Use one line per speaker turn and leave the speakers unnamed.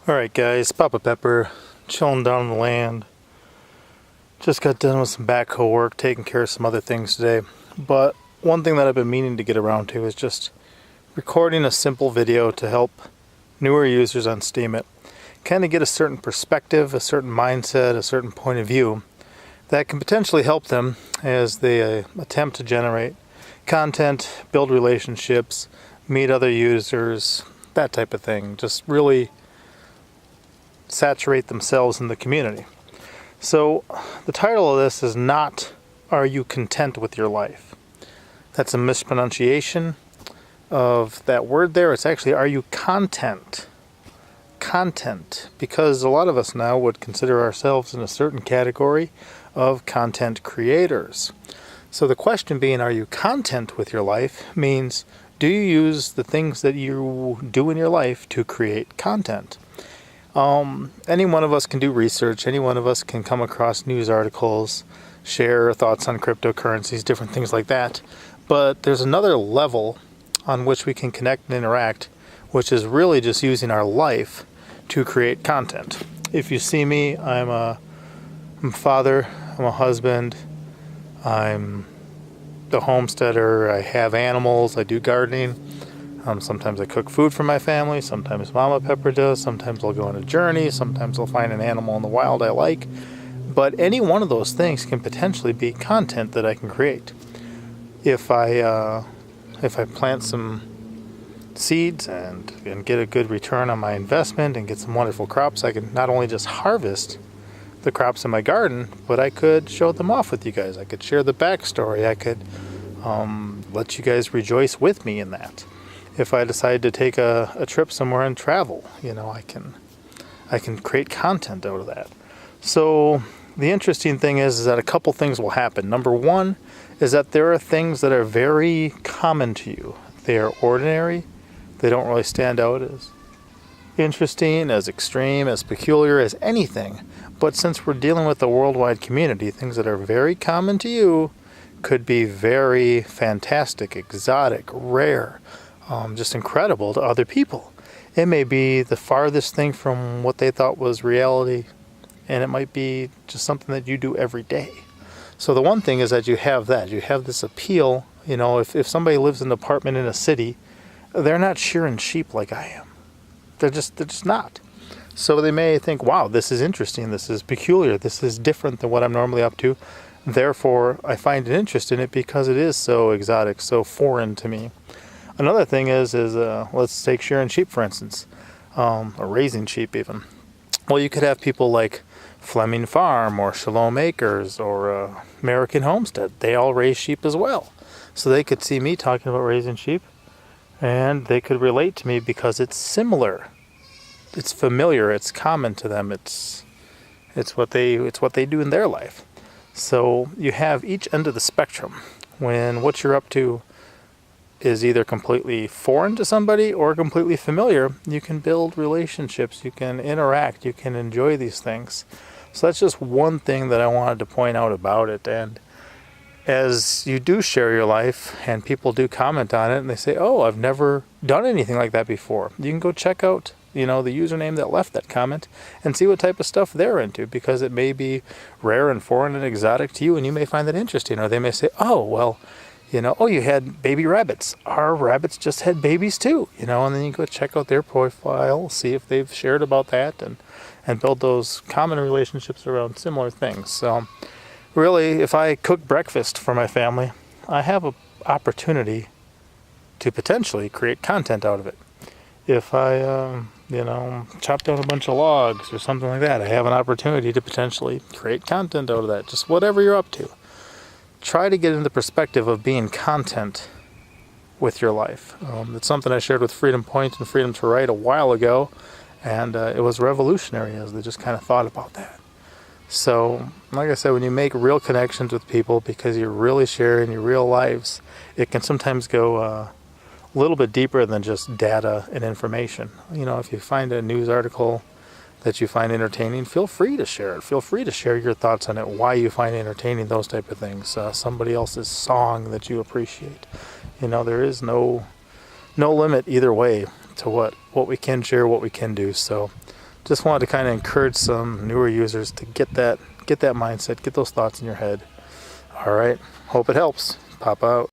Alright guys, Papa Pepper, chilling down on the land. Just got done with some backhoe work, taking care of some other things today. But one thing that I've been meaning to get around to is just recording a simple video to help newer users on Steemit kind of get a certain perspective, a certain mindset, a certain point of view that can potentially help them as they attempt to generate content, build relationships, meet other users, that type of thing. Just really saturate themselves in the community. So the title of this is not "Are you content with your life?" That's a mispronunciation of that word there. It's actually "Are you content?" Content, because a lot of us now would consider ourselves in a certain category of content creators. So the question being, are you content with your life, means do you use the things that you do in your life to create content? Any one of us can do research, any one of us can come across news articles, share thoughts on cryptocurrencies, different things like that. But there's another level on which we can connect and interact, which is really just using our life to create content. If you see me, I'm a father, I'm a husband, I'm the homesteader, I have animals, I do gardening. Sometimes I cook food for my family, sometimes Mama Pepper does, sometimes I'll go on a journey, sometimes I'll find an animal in the wild I like. But any one of those things can potentially be content that I can create. If I plant some seeds and get a good return on my investment and get some wonderful crops, I can not only just harvest the crops in my garden, but I could show them off with you guys. I could share the backstory. I could let you guys rejoice with me in that. If I decide to take a trip somewhere and travel, I can create content out of that. So the interesting thing is that a couple things will happen. Number one is that there are things that are very common to you. They are ordinary. They don't really stand out as interesting, as extreme, as peculiar as anything. But since we're dealing with a worldwide community, things that are very common to you could be very fantastic, exotic, rare, just incredible to other people. It may be the farthest thing from what they thought was reality, and it might be just something that you do every day. So the one thing is that you have this appeal. If somebody lives in an apartment in a city, they're not shearing sheep like I am. They're just not. So they may think, wow, this is interesting, this is peculiar, this is different than what I'm normally up to. Therefore, I find an interest in it because it is so exotic, so foreign to me. Another thing is let's take shearing sheep, for instance, or raising sheep even. Well, you could have people like Fleming Farm or Shalom Acres or American Homestead. They all raise sheep as well. So they could see me talking about raising sheep, and they could relate to me because it's similar. It's familiar, it's common to them, it's what they do in their life. So you have each end of the spectrum. When what you're up to is either completely foreign to somebody or completely familiar, you can build relationships, you can interact, you can enjoy these things. So that's just one thing that I wanted to point out about it. And as you do share your life and people do comment on it and they say, oh, I've never done anything like that before, you can go check out the username that left that comment and see what type of stuff they're into, because it may be rare and foreign and exotic to you and you may find that interesting. Or they may say, oh, well, oh, you had baby rabbits. Our rabbits just had babies too, and then you go check out their profile, see if they've shared about that, and build those common relationships around similar things. So really, if I cook breakfast for my family, I have an opportunity to potentially create content out of it. If I, chop down a bunch of logs or something like that, I have an opportunity to potentially create content out of that. Just whatever you're up to. Try to get into the perspective of being content with your life. It's something I shared with Freedom Point and Freedom to Write a while ago, and it was revolutionary as they just kind of thought about that. So, like I said, when you make real connections with people because you're really sharing your real lives, it can sometimes go a little bit deeper than just data and information. If you find a news article that you find entertaining, feel free to share it. Feel free to share your thoughts on it, why you find entertaining, those type of things. Somebody else's song that you appreciate. There is no limit either way to what we can share, what we can do. So just wanted to kind of encourage some newer users to get that mindset, get those thoughts in your head. All right, hope it helps. Pop out.